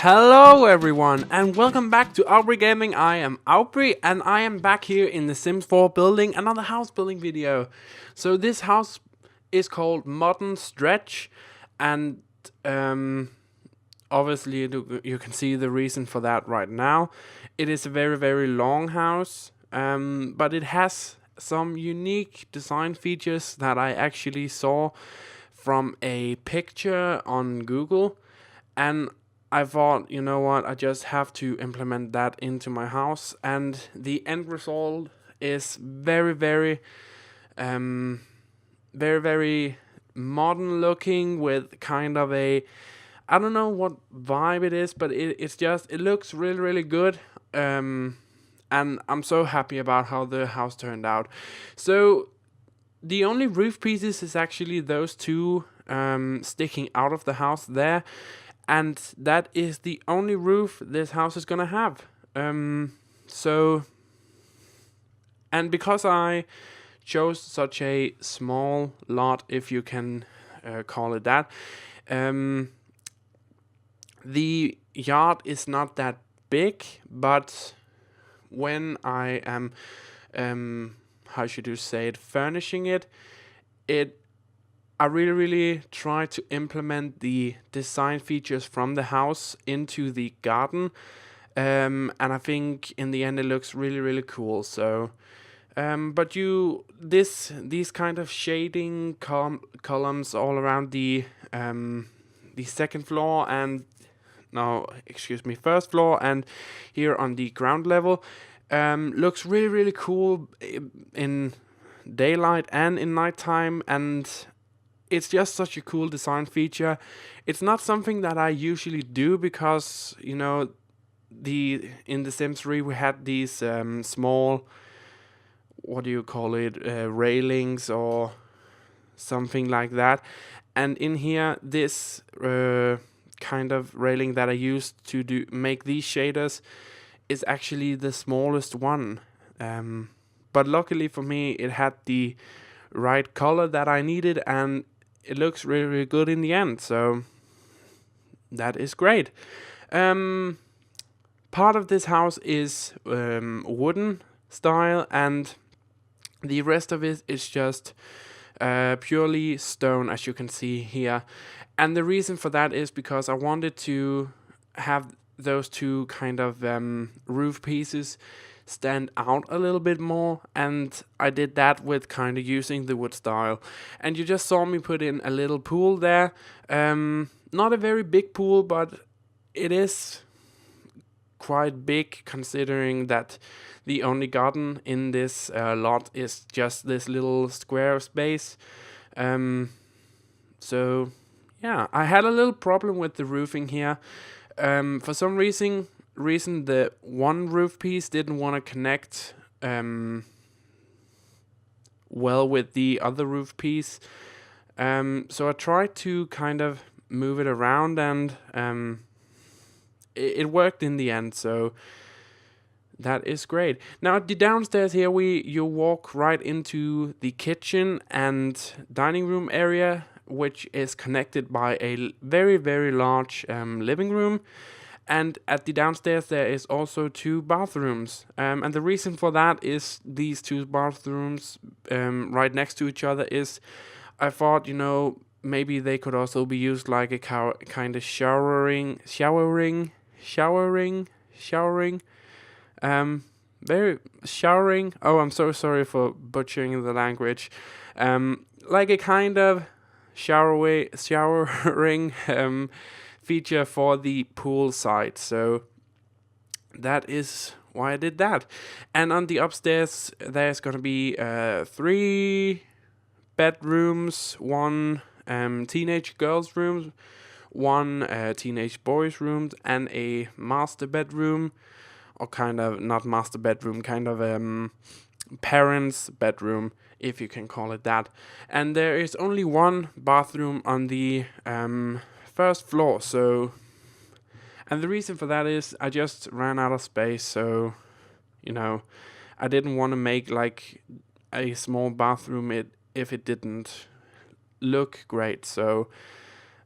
Hello everyone and welcome back to Auvbri Gaming. I am Auvbri and I am back here in the Sims 4 building another house building video. So this house is called Modern Stretch and obviously you can see the reason for that right now. It is a very long house, but it has some unique design features that I actually saw from a picture on Google, and I thought, you know what, I just have to implement that into my house, and the end result is um, very modern looking with kind of a, I don't know what vibe it is, but it looks really good, and I'm so happy about how the house turned out. So the only roof pieces is actually those two sticking out of the house there, and that is the only roof this house is gonna have. So, and because I chose such a small lot, if you can call it that, the yard is not that big, but when I am, how should you say it, furnishing it, I really try to implement the design features from the house into the garden, and I think in the end it looks really cool. So, but these kind of shading columns all around the second floor and no, excuse me, first floor and here on the ground level, looks really cool in daylight and in nighttime, and it's just such a cool design feature. It's not something that I usually do because, you know, in the Sims 3 we had these small, what do you call it, railings or something like that. And in here, this kind of railing that I used to make these shaders is actually the smallest one. But luckily for me, it had the right color that I needed, and it looks really good in the end, so that is great. Part of this house is wooden style, and the rest of it is just purely stone, as you can see here. And the reason for that is because I wanted to have those two kind of roof pieces stand out a little bit more, and I did that with kind of using the wood style. And you just saw me put in a little pool there, not a very big pool, but it is quite big considering that the only garden in this lot is just this little square space. So yeah, I had a little problem with the roofing here. For some reason the one roof piece didn't want to connect well with the other roof piece. So I tried to kind of move it around, and it worked in the end, so that is great. Now at the downstairs here, you walk right into the kitchen and dining room area, which is connected by a very large living room. And at the downstairs there is also two bathrooms, and the reason for that is these two bathrooms right next to each other is, I thought, you know, maybe they could also be used like a kind of showering, very showering. Oh, I'm so sorry for butchering the language. Like a kind of showering feature for the pool side. So that is why I did that. And on the upstairs, there's gonna be 3 bedrooms, 1 teenage girls' room, 1 teenage boys' room, and a master bedroom, or kind of not master bedroom, kind of parents' bedroom, if you can call it that. And there is only 1 bathroom on the first floor. So, and the reason for that is I just ran out of space. So, you know, I didn't want to make like a small bathroom if it didn't look great. So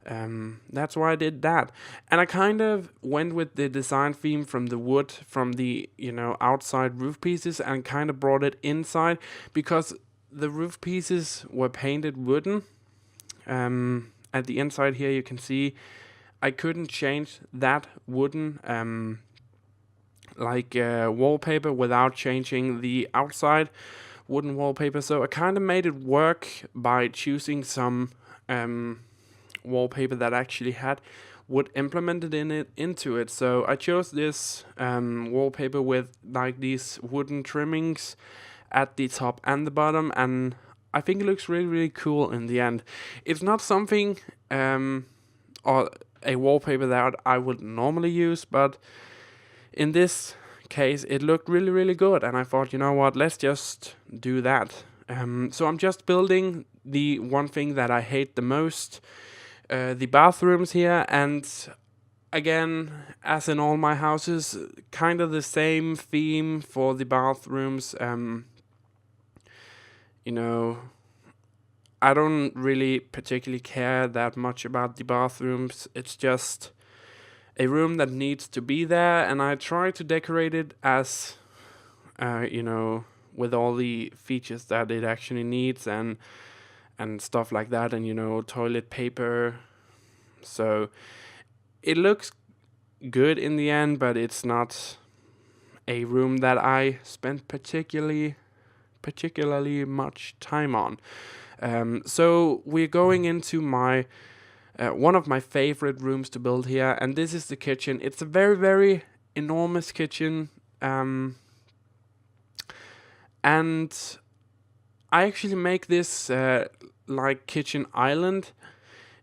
That's why I did that. And I kind of went with the design theme from the wood, from the, outside roof pieces, and kind of brought it inside because the roof pieces were painted wooden. At the inside here, you can see I couldn't change that wooden wallpaper without changing the outside wooden wallpaper. So I kind of made it work by choosing some wallpaper that actually had wood implemented into it. So I chose this wallpaper with like these wooden trimmings at the top and the bottom, and I think it looks really, really cool in the end. It's not something or a wallpaper that I would normally use, but in this case it looked really, really good, and I thought, you know what, let's just do that. So I'm just building the one thing that I hate the most, the bathrooms here, and again, as in all my houses, kind of the same theme for the bathrooms. I don't really particularly care that much about the bathrooms. It's just a room that needs to be there, and I try to decorate it as, with all the features that it actually needs, and stuff like that, and toilet paper. So it looks good in the end, but it's not a room that I spent particularly much time on. So we're going into my one of my favorite rooms to build here, and this is the kitchen. It's a very, very enormous kitchen, and I actually make this like kitchen island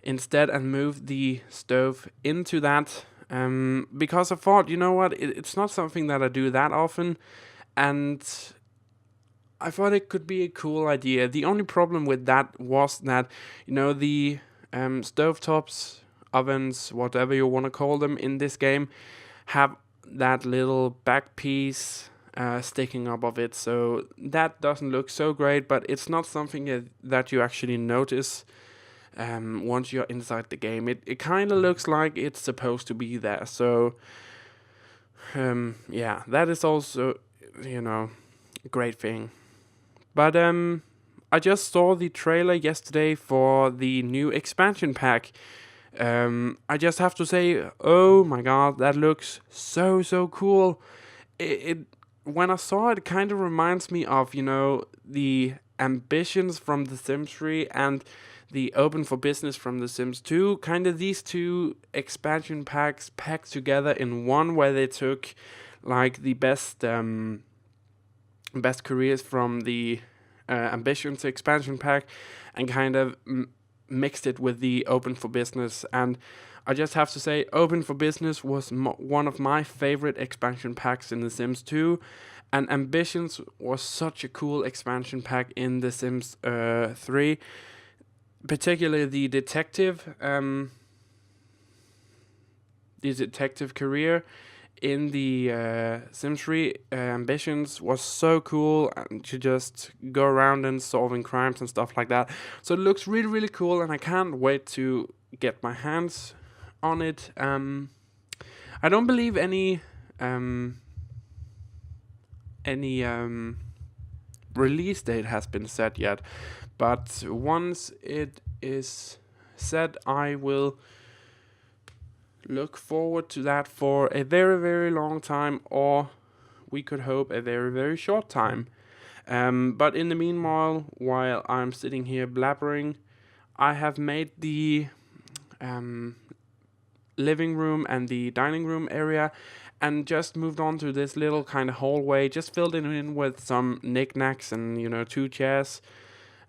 instead and move the stove into that, because I thought, you know what, it's not something that I do that often, and I thought it could be a cool idea. The only problem with that was that, the stovetops, ovens, whatever you want to call them in this game, have that little back piece sticking up of it. So that doesn't look so great, but it's not something that you actually notice once you're inside the game. It kind of looks like it's supposed to be there. So, yeah, that is also, a great thing. But I just saw the trailer yesterday for the new expansion pack. I just have to say, oh my god, that looks so cool. It when I saw it, kind of reminds me of, the ambitions from The Sims 3 and the Open for Business from The Sims 2. Kind of these two expansion packs packed together in one, where they took like the best careers from the Ambitions expansion pack and kind of mixed it with the Open for Business. And I just have to say, Open for Business was one of my favorite expansion packs in The Sims 2, and Ambitions was such a cool expansion pack in The Sims 3, particularly the detective career in the Sims 3 Ambitions was so cool, and to just go around and solving crimes and stuff like that. So it looks really, really cool, and I can't wait to get my hands on it. I don't believe any release date has been set yet, but once it is set, I will look forward to that for a very, very long time, or we could hope a very, very short time. But in the meanwhile, while I'm sitting here blabbering, I have made the living room and the dining room area, and just moved on to this little kind of hallway, just filled it in with some knickknacks and 2 chairs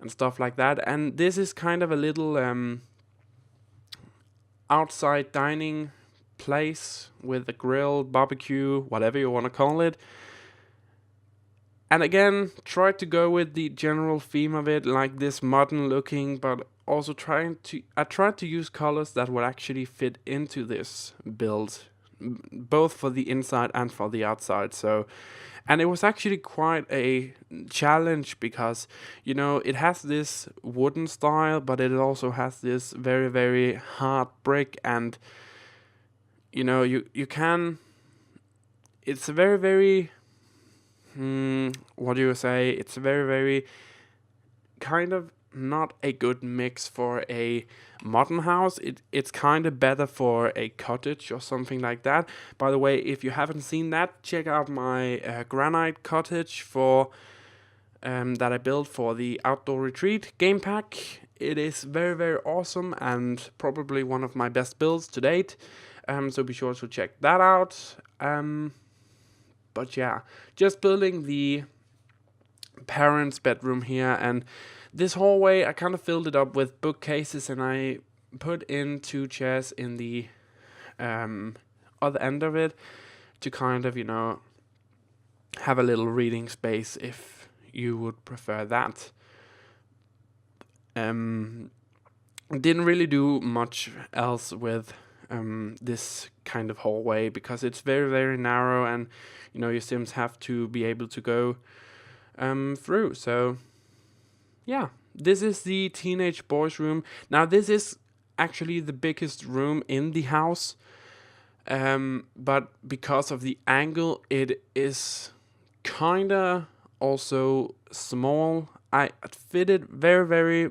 and stuff like that. And this is kind of a little outside dining place with a grill, barbecue, whatever you want to call it. And again, try to go with the general theme of it, like this modern looking, but also I tried to use colors that would actually fit into this build. both for the inside and for the outside. So, and it was actually quite a challenge because, you know, it has this wooden style, but it also has this very, very hard brick. And, you know, you can, it's a very, very, what do you say? It's very, very kind of not a good mix for a modern house. It's kind of better for a cottage or something like that. By the way, if you haven't seen that, check out my granite cottage for that I built for the outdoor retreat game pack. It is very, very awesome and probably one of my best builds to date. So be sure to check that out. But yeah, just building the parents' bedroom here, and this hallway I kind of filled it up with bookcases, and I put in 2 chairs in the other end of it to kind of, you know, have a little reading space if you would prefer that. Didn't really do much else with this kind of hallway because it's very, very narrow, and you know, your Sims have to be able to go through. So yeah, this is the teenage boys room. Now this is actually the biggest room in the house, but because of the angle it is kinda also small. I fitted very, very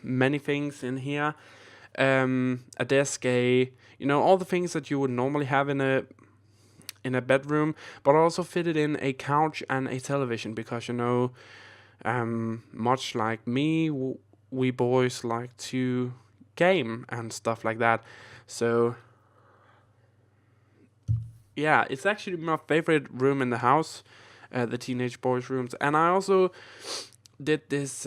many things in here. A desk, you know, all the things that you would normally have in a bedroom, but also fitted in a couch and a television because, you know, much like me, we boys like to game and stuff like that. So yeah, it's actually my favorite room in the house, the teenage boys rooms. And I also did this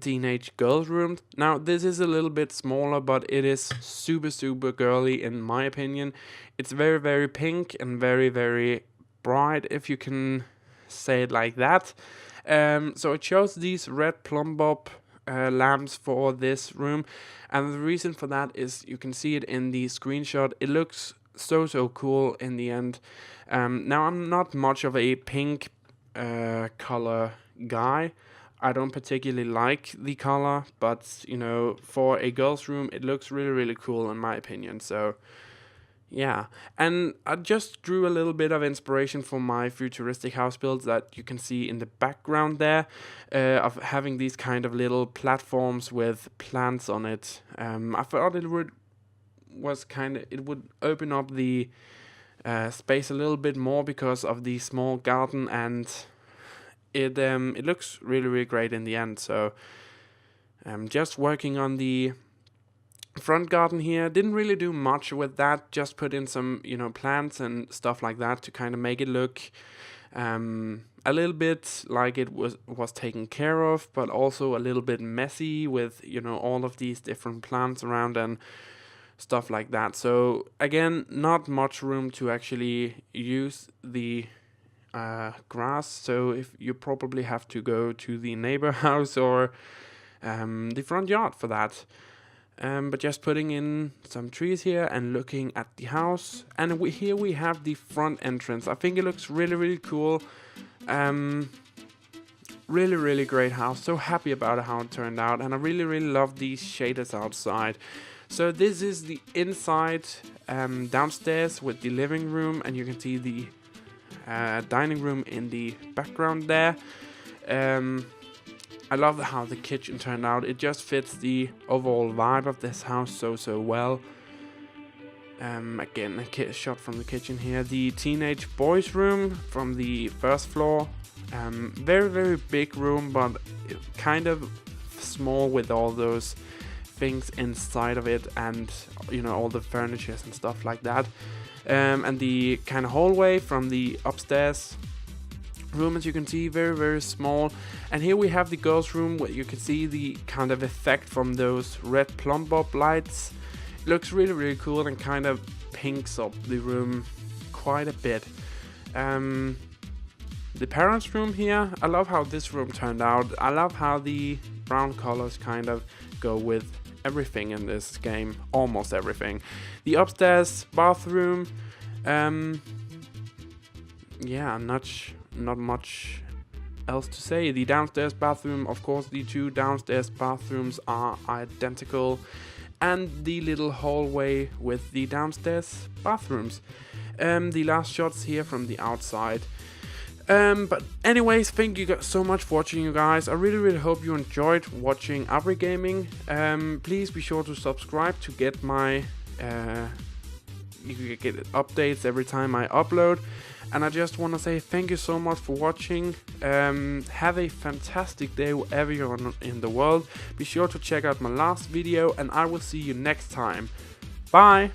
teenage girls room. Now this is a little bit smaller, but it is super, super girly in my opinion. It's very, very pink and very, very bright, if you can say it like that. So I chose these red plumb bob lamps for this room, and the reason for that is you can see it in the screenshot. It looks so cool in the end. Now I'm not much of a pink color guy. I don't particularly like the color, but you know, for a girls' room, it looks really, really cool in my opinion. So yeah, and I just drew a little bit of inspiration for my futuristic house builds that you can see in the background there, of having these kind of little platforms with plants on it. I thought it would open up the space a little bit more because of the small garden, and it looks really, really great in the end. So just working on the front garden here, didn't really do much with that, just put in some, you know, plants and stuff like that to kind of make it look a little bit like it was taken care of, but also a little bit messy with, you know, all of these different plants around and stuff like that. So again, not much room to actually use the grass, so if you probably have to go to the neighbor house or the front yard for that. But just putting in some trees here and looking at the house, and here we have the front entrance. I think it looks really, really cool. Really, really great house. So happy about how it turned out, and I really, really love these shaders outside. So this is the inside downstairs with the living room, and you can see the dining room in the background there. I love how the kitchen turned out. It just fits the overall vibe of this house so well. Again, a shot from the kitchen here. The teenage boys room from the first floor. Very, very big room, but kind of small with all those things inside of it, and you know, all the furniture and stuff like that. And the kind of hallway from the upstairs room, as you can see, very, very small. And here we have the girls' room, where you can see the kind of effect from those red plumb bob lights. It looks really, really cool and kind of pinks up the room quite a bit. The parents' room here, I love how this room turned out. I love how the brown colors kind of go with everything in this game, almost everything. The upstairs bathroom, yeah, not much else to say. The downstairs bathroom, of course, the two downstairs bathrooms are identical, and the little hallway with the downstairs bathrooms. The last shots here from the outside. But anyways, thank you so much for watching, you guys. I really hope you enjoyed watching Auvbri Gaming. Please be sure to subscribe to get my you can get updates every time I upload. And I just want to say thank you so much for watching. Have a fantastic day wherever you're in the world. Be sure to check out my last video, and I will see you next time. Bye!